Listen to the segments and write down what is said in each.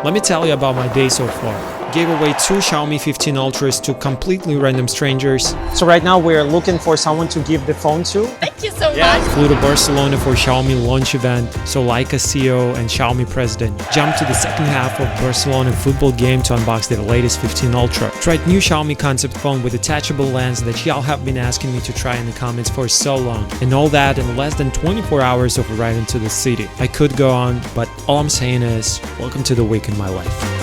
Let me tell you about my day so far. Gave away 2 Xiaomi 15 Ultras to completely random strangers. So right now we're looking for someone to give the phone to. Thank you so much. Flew to Barcelona for Xiaomi launch event, so Leica CEO and Xiaomi president jumped to the second half of Barcelona football game to unbox their latest 15 Ultra. Tried new Xiaomi concept phone with detachable lens that y'all have been asking me to try in the comments for so long. And all that in less than 24 hours of arriving to the city. I could go on, but all I'm saying is, welcome to the week in my life.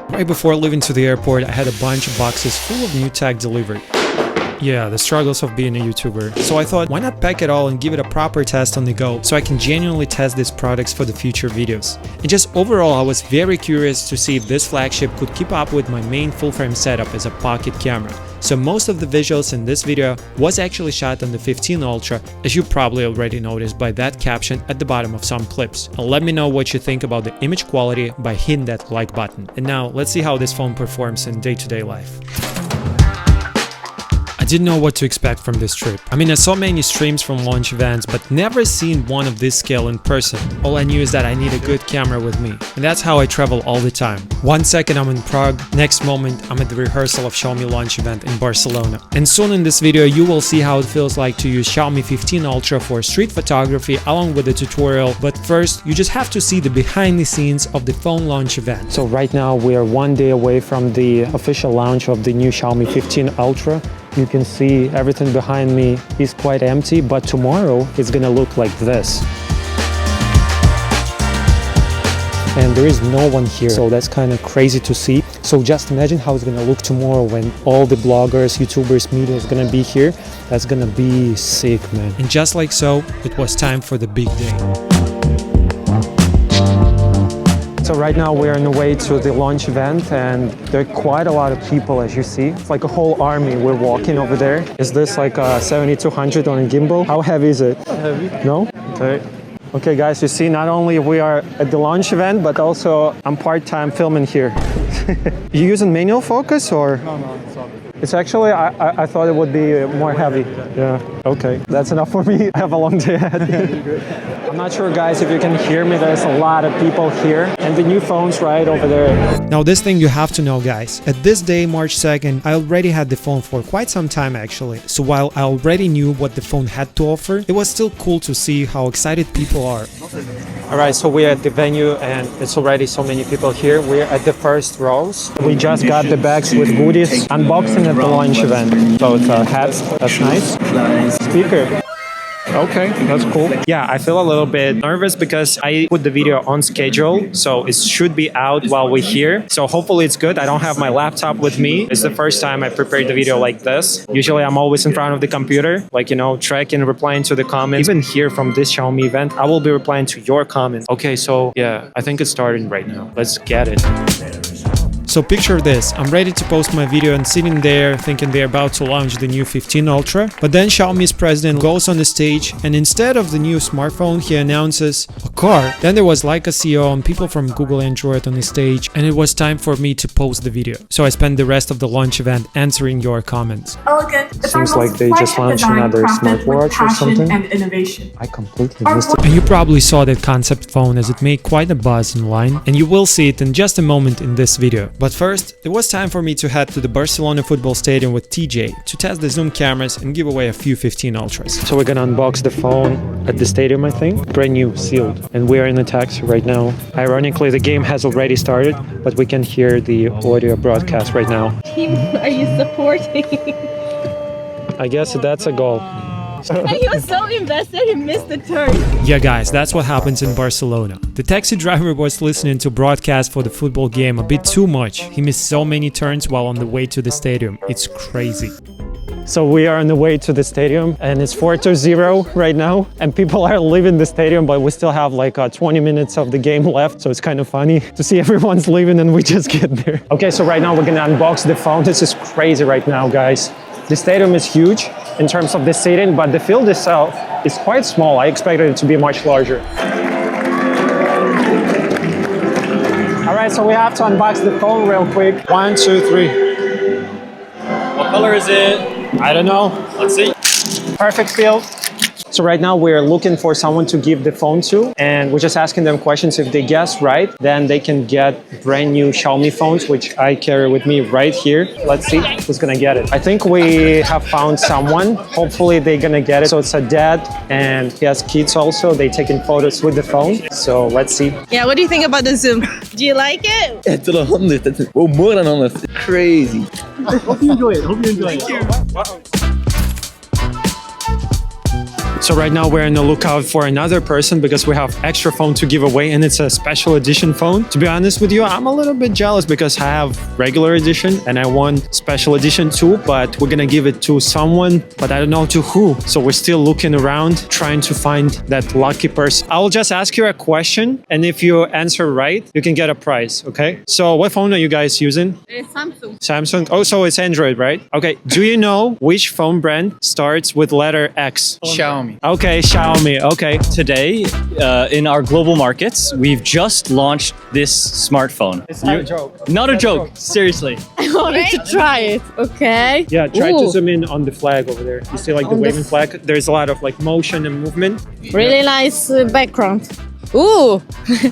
Right before leaving to the airport, I had a bunch of boxes full of new tech delivered. Yeah, the struggles of being a YouTuber. So I thought, why not pack it all and give it a proper test on the go, so I can genuinely test these products for the future videos. And just overall, I was very curious to see if this flagship could keep up with my main full-frame setup as a pocket camera. So most of the visuals in this video was actually shot on the 15 Ultra, as you probably already noticed by that caption at the bottom of some clips. And let me know what you think about the image quality by hitting that like button. And now let's see how this phone performs in day-to-day life. I didn't know what to expect from this trip. I mean, I saw many streams from launch events, but never seen one of this scale in person. All I knew is that I need a good camera with me. And that's how I travel all the time. One second I'm in Prague, next moment I'm at the rehearsal of Xiaomi launch event in Barcelona. And soon in this video you will see how it feels like to use Xiaomi 15 Ultra for street photography along with the tutorial. But first, you just have to see the behind the scenes of the phone launch event. So right now we are 1 day away from the official launch of the new Xiaomi 15 Ultra. You can see everything behind me is quite empty, but tomorrow it's gonna look like this. And there is no one here, so that's kind of crazy to see. So just imagine how it's gonna look tomorrow when all the bloggers, YouTubers, media is gonna be here. That's gonna be sick, man. And just like so, it was time for the big day. So right now we're on the way to the launch event and there are quite a lot of people, as you see. It's like a whole army. We're walking over there. Is this like a 7200 on a gimbal? How heavy is it? Heavy. No? Okay. Okay guys, you see, not only we are at the launch event, but also I'm part-time filming here. You using manual focus or? No, it's all good. It's actually, I thought it would be more heavy. Yeah, okay. That's enough for me. I have a long day ahead. I'm not sure, guys, if you can hear me. There's a lot of people here. And the new phone's right over there. Now, this thing you have to know, guys. At this day, March 2nd, I already had the phone for quite some time, actually. So while I already knew what the phone had to offer, it was still cool to see how excited people are. All right, so we're at the venue and it's already so many people here. We're at the first rows. We just got the bags with goodies. Unboxing at the launch event. So it's a hat, that's nice. Speaker. Okay, that's cool. Yeah, I feel a little bit nervous because I put the video on schedule, so it should be out while we're here. So hopefully it's good. I don't have my laptop with me. It's the first time I prepared the video like this. Usually I'm always in front of the computer, like, you know, tracking, replying to the comments. Even here from this Xiaomi event, I will be replying to your comments. Okay, so yeah, I think it's starting right now. Let's get it. So picture this, I'm ready to post my video and sitting there thinking they're about to launch the new 15 Ultra, but then Xiaomi's president goes on the stage and instead of the new smartphone he announces a car. Then there was Leica CEO and people from Google Android on the stage and it was time for me to post the video. So I spent the rest of the launch event answering your comments. Elegant. Seems like they just launched another smartwatch or something. And innovation. I completely missed it. And you probably saw that concept phone as it made quite a buzz online and you will see it in just a moment in this video. But first, it was time for me to head to the Barcelona football stadium with TJ to test the zoom cameras and give away a few 15 Ultras. So we're gonna unbox the phone at the stadium, I think. Brand new, sealed. And we're in a taxi right now. Ironically, the game has already started, but we can hear the audio broadcast right now. Team, are you supporting? I guess that's a goal. And he was so invested he missed the turn. Yeah guys, that's what happens in Barcelona. The taxi driver was listening to broadcast for the football game a bit too much. He missed so many turns while on the way to the stadium. It's crazy. So we are on the way to the stadium and it's 4-0 right now and people are leaving the stadium, but we still have like 20 minutes of the game left. So it's kind of funny to see everyone's leaving and we just get there. Okay, so right now we're gonna unbox the phone. This is crazy right now, guys. The stadium is huge in terms of the seating, but the field itself is quite small. I expected it to be much larger. All right, so we have to unbox the phone real quick. 1, 2, 3. What color is it? I don't know. Let's see. Perfect field. So right now we're looking for someone to give the phone to, and we're just asking them questions. If they guess right, then they can get brand new Xiaomi phones, which I carry with me right here. Let's see who's gonna get it. I think we have found someone. Hopefully they're gonna get it. So it's a dad and he has kids also. They're taking photos with the phone. So let's see. Yeah, what do you think about the zoom? Do you like it? It's 100. That's more than 100. Crazy. Hope you enjoy it. Hope you enjoy it. So right now we're on the lookout for another person because we have extra phone to give away, and it's a special edition phone. To be honest with you, I'm a little bit jealous because I have regular edition and I want special edition too, but we're gonna give it to someone, but I don't know to who. So we're still looking around, trying to find that lucky person. I will just ask you a question, and if you answer right, you can get a prize, okay? So what phone are you guys using? Samsung. Samsung? Oh, so it's Android, right? Okay, do you know which phone brand starts with letter X? Xiaomi. Okay, Xiaomi. Okay. Today, in our global markets, we've just launched this smartphone. It's not a joke. Not a joke, seriously. I wanted to try it. Okay. Yeah, try to Ooh. zoom in on the flag over there. You see like the On the waving flag? There's a lot of like motion and movement. Really nice background. Ooh.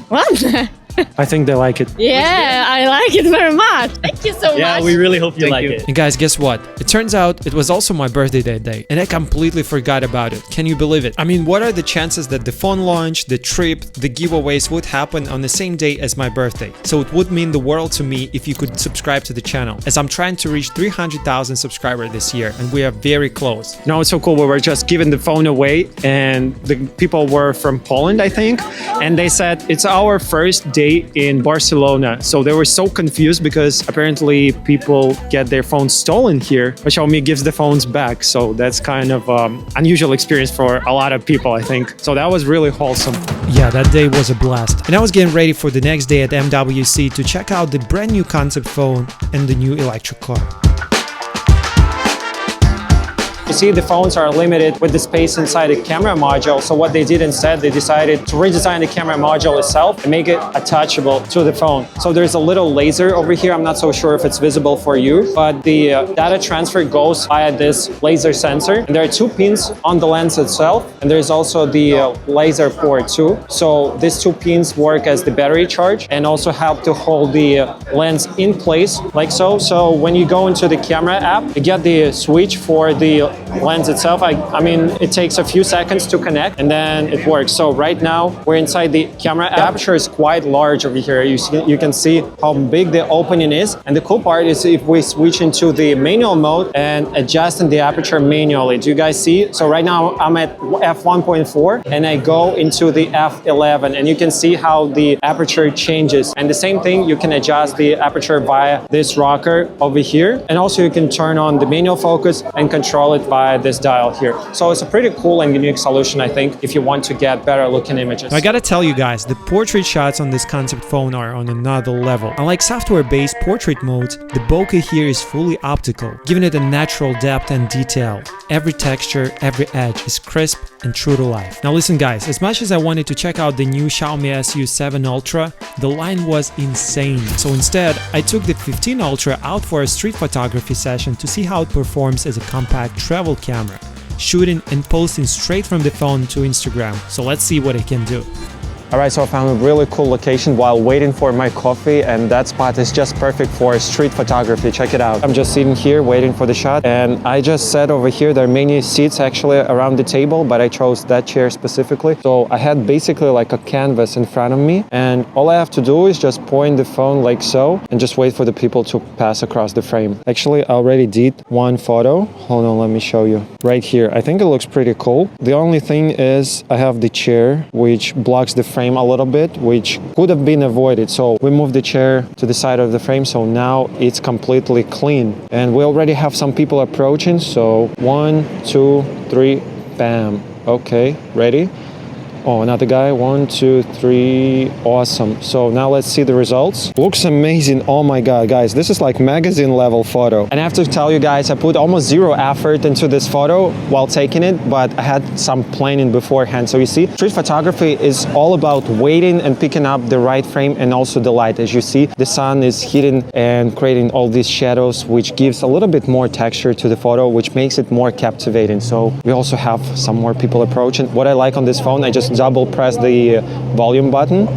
What? I think they like it. Yeah, I like it very much. Thank you so Yeah, much. we really hope you Thank like you. it. And guys, guess what? It turns out it was also my birthday that day, and I completely forgot about it. Can you believe it? I mean, what are the chances that the phone launch, the trip, the giveaways would happen on the same day as my birthday? So it would mean the world to me if you could subscribe to the channel, as I'm trying to reach 300,000 subscribers this year, and we are very close. No, it's so cool. We were just giving the phone away, and the people were from Poland, I think, and they said it's our first day in Barcelona. So they were so confused because apparently people get their phones stolen here, but Xiaomi gives the phones back. So that's kind of unusual experience for a lot of people, I think. So that was really wholesome. Yeah, that day was a blast. And I was getting ready for the next day at MWC to check out the brand new concept phone and the new electric car. You see, the phones are limited with the space inside the camera module. So what they did instead, they decided to redesign the camera module itself and make it attachable to the phone. So there's a little laser over here. I'm not so sure if it's visible for you, but the data transfer goes via this laser sensor. And there are two pins on the lens itself. And there's also the laser port too. So these two pins work as the battery charge and also help to hold the lens in place like so. So when you go into the camera app, you get the switch for the lens itself. I mean, it takes a few seconds to connect and then it works. So right now we're inside the camera app. The aperture is quite large over here. You can see how big the opening is. And the cool part is if we switch into the manual mode and adjusting the aperture manually. Do you guys see? So right now I'm at f1.4 and I go into the f11 and you can see how the aperture changes. And the same thing, you can adjust the aperture via this rocker over here. And also you can turn on the manual focus and control it by this dial here. So it's a pretty cool and unique solution, I think, if you want to get better looking images. I gotta tell you guys, the portrait shots on this concept phone are on another level. Unlike software-based portrait modes, the bokeh here is fully optical, giving it a natural depth and detail. Every texture, every edge is crisp and true to life. Now listen guys, as much as I wanted to check out the new Xiaomi SU7 Ultra, the line was insane. So instead, I took the 15 Ultra out for a street photography session to see how it performs as a compact travel camera, shooting and posting straight from the phone to Instagram. So let's see what it can do. All right, so I found a really cool location while waiting for my coffee, and that spot is just perfect for street photography. Check it out. I'm just sitting here waiting for the shot, and I just sat over here. There are many seats actually around the table, but I chose that chair specifically. So I had basically like a canvas in front of me, and all I have to do is just point the phone like so, and just wait for the people to pass across the frame. Actually, I already did one photo. Hold on, let me show you. Right here. I think it looks pretty cool. The only thing is I have the chair, which blocks the frame a little bit, which could have been avoided. So we moved the chair to the side of the frame, so now it's completely clean. And we already have some people approaching, so 1, 2, 3, bam. Okay, ready? Oh, another guy. 1, 2, 3. Awesome. So now let's see the results. Looks amazing. Oh my God, guys, this is like magazine level photo. And I have to tell you guys, I put almost zero effort into this photo while taking it, but I had some planning beforehand. So you see, street photography is all about waiting and picking up the right frame and also the light. As you see, the sun is hitting and creating all these shadows, which gives a little bit more texture to the photo, which makes it more captivating. So we also have some more people approaching. What I like on this phone, I just double press the volume button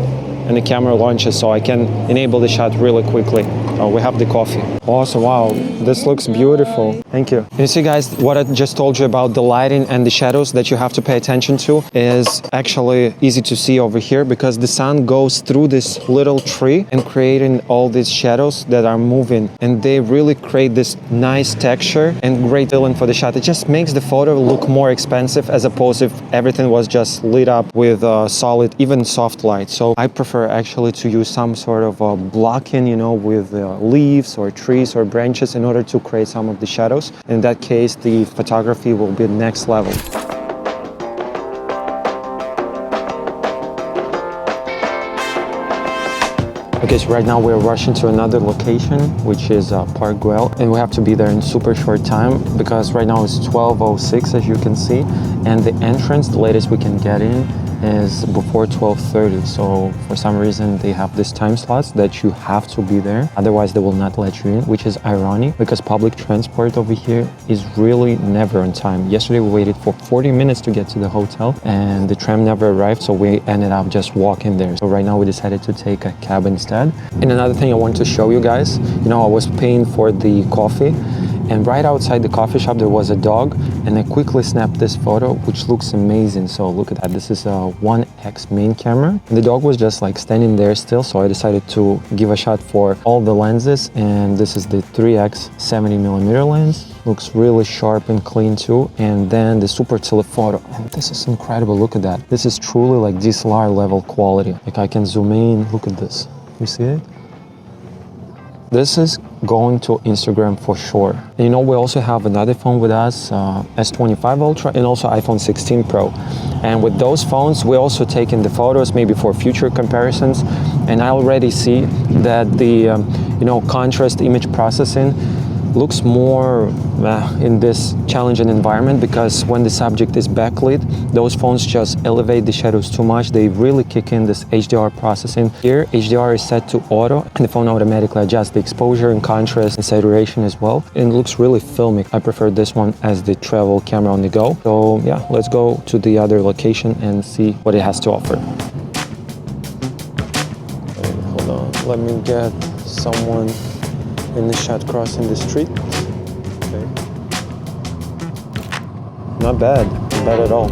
and the camera launches, so I can enable the shot really quickly. Oh, we have the coffee. Awesome, wow, this looks beautiful. Thank you. You see guys, what I just told you about the lighting and the shadows that you have to pay attention to is actually easy to see over here, because the sun goes through this little tree and creating all these shadows that are moving, and they really create this nice texture and great feeling for the shot. It just makes the photo look more expensive as opposed if everything was just lit up with solid, even soft light. So I prefer actually to use some sort of blocking, you know, with leaves or trees or branches in order to create some of the shadows. In that case, the photography will be next level. Okay, so right now we're rushing to another location, which is Park Güell, and we have to be there in super short time because right now it's 12:06, as you can see, and the entrance, the latest we can get in, is before 12:30. So for some reason they have this time slots that you have to be there, otherwise they will not let you in, which is ironic because public transport over here is really never on time. Yesterday we waited for 40 minutes to get to the hotel and the tram never arrived, so we ended up just walking there. So right now we decided to take a cab instead. And another thing I want to show you guys, you know, I was paying for the coffee, and right outside the coffee shop there was a dog, and I quickly snapped this photo, which looks amazing. So look at that, this is a 1x main camera, and the dog was just like standing there still, so I decided to give a shot for all the lenses, and this is the 3x 70mm lens. Looks really sharp and clean too. And then the super telephoto, and this is incredible, look at that. This is truly like DSLR level quality. Like I can zoom in, look at this, you see it? This is going to Instagram for sure. And you know, we also have another phone with us, S25 Ultra, and also iPhone 16 Pro. And with those phones, we're also taking the photos maybe for future comparisons. And I already see that the you know, contrast image processing looks more in this challenging environment, because when the subject is backlit, those phones just elevate the shadows too much. They really kick in this HDR processing. Here, HDR is set to auto, and the phone automatically adjusts the exposure and contrast and saturation as well. And it looks really filmic. I prefer this one as the travel camera on the go. So yeah, let's go to the other location and see what it has to offer. Hold on, let me get someone in the shot crossing the street. Okay. Not bad at all.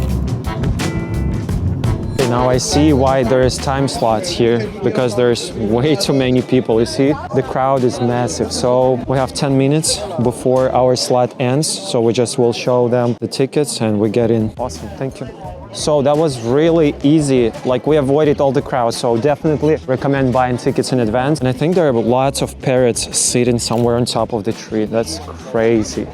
Okay, now I see why there is time slots here, because there's way too many people. You see, the crowd is massive. So we have 10 minutes before our slot ends. So we just will show them the tickets and we get in. Awesome, thank you. So that was really easy, like we avoided all the crowds, so definitely recommend buying tickets in advance. And I think there are lots of parrots sitting somewhere on top of the tree. That's crazy.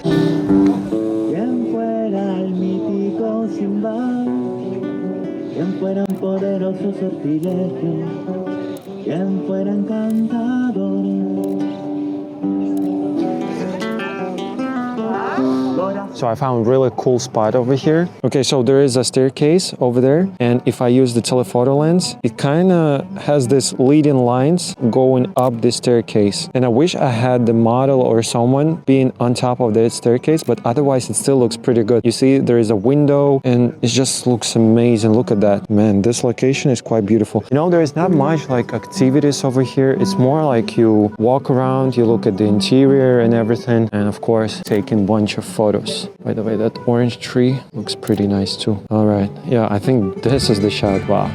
So I found a really cool spot over here. Okay, so there is a staircase over there, and if I use the telephoto lens, it kind of has this leading lines going up the staircase. And I wish I had the model or someone being on top of that staircase, but otherwise it still looks pretty good. You see, there is a window and it just looks amazing. Look at that. Man, this location is quite beautiful. You know, there is not much like activities over here. It's more like you walk around, you look at the interior and everything, and of course, taking a bunch of photos. By the way, that orange tree looks pretty nice too. All right, yeah, I think this is the shot. Wow.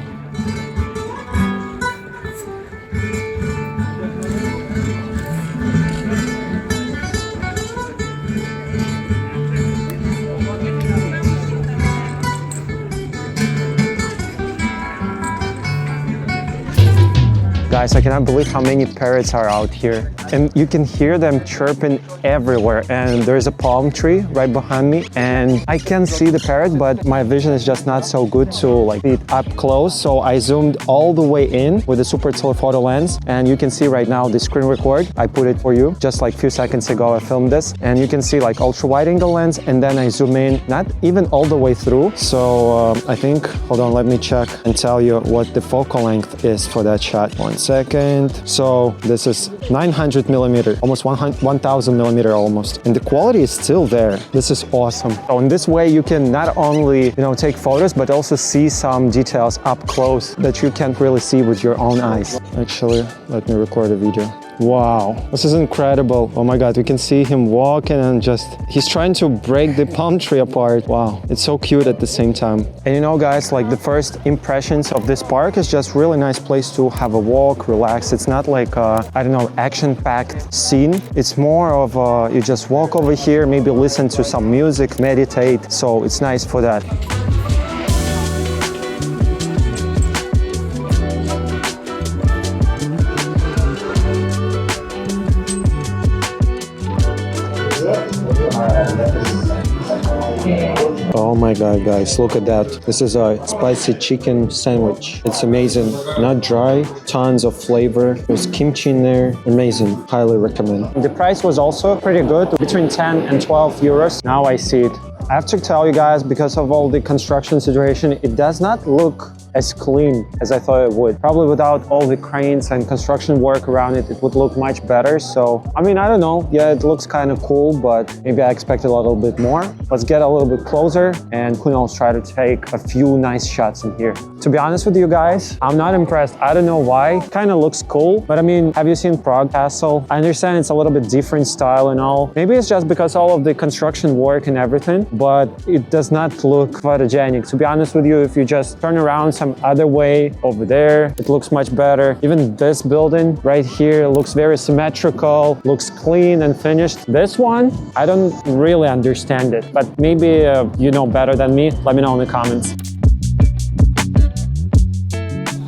Guys, I cannot believe how many parrots are out here. And you can hear them chirping everywhere. And there's a palm tree right behind me. And I can see the parrot, but my vision is just not so good to like see it up close. So I zoomed all the way in with the super telephoto lens. And you can see right now the screen record. I put it for you just like a few seconds ago. I filmed this. And you can see like ultra wide angle lens. And then I zoom in, not even all the way through. So I think, hold on, let me check and tell you what the focal length is for that shot. 1 second. So this is 900 millimeter, almost 1000 millimeter almost. And the quality is still there. This is awesome. So in this way, you can not only, take photos, but also see some details up close that you can't really see with your own eyes. Actually, let me record a video. Wow, this is incredible. Oh my God, we can see him walking and he's trying to break the palm tree apart. Wow, it's so cute at the same time. And guys, like the first impressions of this park is just really nice place to have a walk, relax. It's not like action-packed scene. It's more of you just walk over here, maybe listen to some music, meditate. So it's nice for that. Oh my God, guys, look at that. This is a spicy chicken sandwich. It's amazing. Not dry, tons of flavor. There's kimchi in there. Amazing. Highly recommend. The price was also pretty good, between 10 and 12 euros. Now I see it. I have to tell you guys, because of all the construction situation, it does not look as clean as I thought it would. Probably without all the cranes and construction work around it, it would look much better. So, I don't know. Yeah, it looks kind of cool, but maybe I expected a little bit more. Let's get a little bit closer and who knows, try to take a few nice shots in here. To be honest with you guys, I'm not impressed. I don't know why. Kind of looks cool, but have you seen Prague Castle? I understand it's a little bit different style and all. Maybe it's just because all of the construction work and everything, but it does not look photogenic. To be honest with you, if you just turn around some other way over there, it looks much better. Even this building right here looks very symmetrical, looks clean and finished. This one, I don't really understand it, but maybe you know better than me. Let me know in the comments.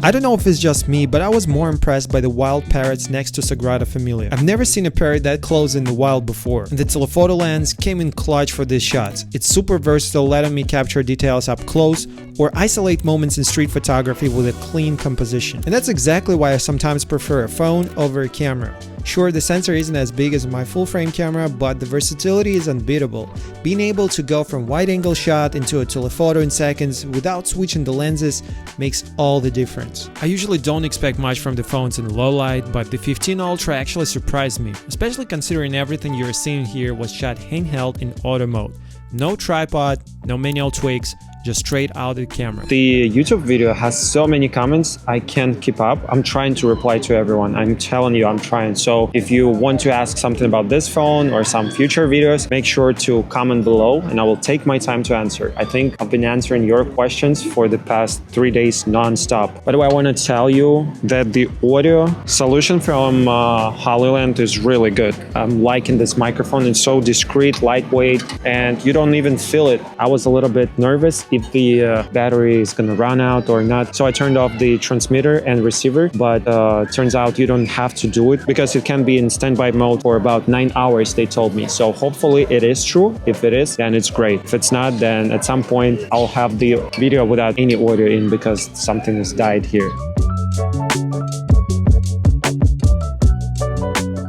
I don't know if it's just me, but I was more impressed by the wild parrots next to Sagrada Familia. I've never seen a parrot that close in the wild before, and the telephoto lens came in clutch for these shots. It's super versatile, letting me capture details up close or isolate moments in street photography with a clean composition. And that's exactly why I sometimes prefer a phone over a camera. Sure, the sensor isn't as big as my full-frame camera, but the versatility is unbeatable. Being able to go from wide-angle shot into a telephoto in seconds without switching the lenses makes all the difference. I usually don't expect much from the phones in low light, but the 15 Ultra actually surprised me, especially considering everything you're seeing here was shot handheld in auto mode. No tripod, no manual tweaks, just straight out of the camera. The YouTube video has so many comments, I can't keep up. I'm trying to reply to everyone. I'm telling you, I'm trying. So if you want to ask something about this phone or some future videos, make sure to comment below and I will take my time to answer. I think I've been answering your questions for the past 3 days non-stop. By the way, I want to tell you that the audio solution from Holyland is really good. I'm liking this microphone. It's so discreet, lightweight, and you don't even feel it. I was a little bit nervous if the battery is gonna run out or not. So I turned off the transmitter and receiver, but turns out you don't have to do it because it can be in standby mode for about 9 hours, they told me. So hopefully it is true. If it is, then it's great. If it's not, then at some point I'll have the video without any audio in because something has died here.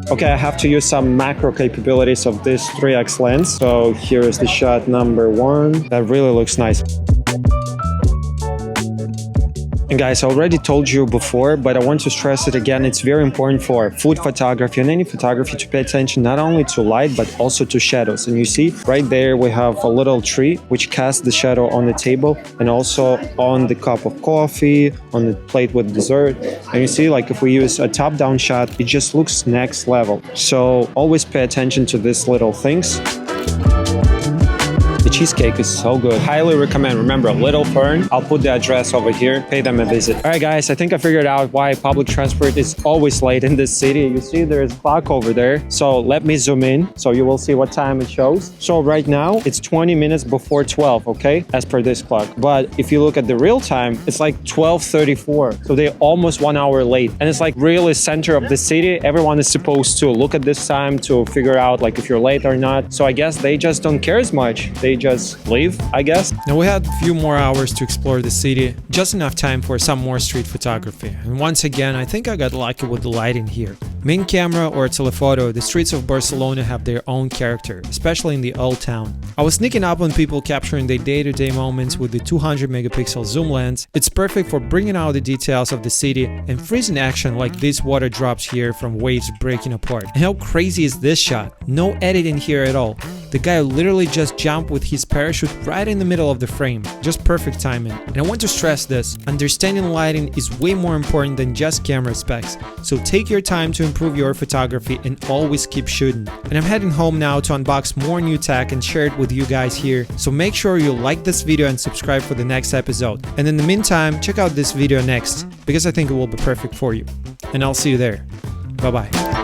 Okay, I have to use some macro capabilities of this 3x lens. So here is the shot number 1. That really looks nice. And guys, I already told you before, but I want to stress it again. It's very important for food photography and any photography to pay attention not only to light, but also to shadows. And you see right there, we have a little tree which casts the shadow on the table and also on the cup of coffee, on the plate with dessert. And you see, like if we use a top-down shot, it just looks next level. So always pay attention to these little things. The cheesecake is so good. Highly recommend. Remember, Little Fern. I'll put the address over here. Pay them a visit. All right, guys, I think I figured out why public transport is always late in this city. You see there's clock over there. So let me zoom in so you will see what time it shows. So right now it's 20 minutes before 12, okay? As per this clock. But if you look at the real time, it's like 12:34. So they're almost 1 hour late. And it's like really center of the city. Everyone is supposed to look at this time to figure out like if you're late or not. So I guess they just don't care as much. They just leave, I guess. Now we had a few more hours to explore the city, just enough time for some more street photography. And once again, I think I got lucky with the lighting here. Main camera or telephoto, the streets of Barcelona have their own character, especially in the old town. I was sneaking up on people capturing their day-to-day moments with the 200 megapixel zoom lens. It's perfect for bringing out the details of the city and freezing action like these water drops here from waves breaking apart. And how crazy is this shot? No editing here at all. The guy literally just jumped with his parachute right in the middle of the frame. Just perfect timing. And I want to stress this, understanding lighting is way more important than just camera specs. So take your time to improve your photography and always keep shooting. And I'm heading home now to unbox more new tech and share it with you guys here. So make sure you like this video and subscribe for the next episode. And in the meantime, check out this video next, because I think it will be perfect for you. And I'll see you there. Bye bye.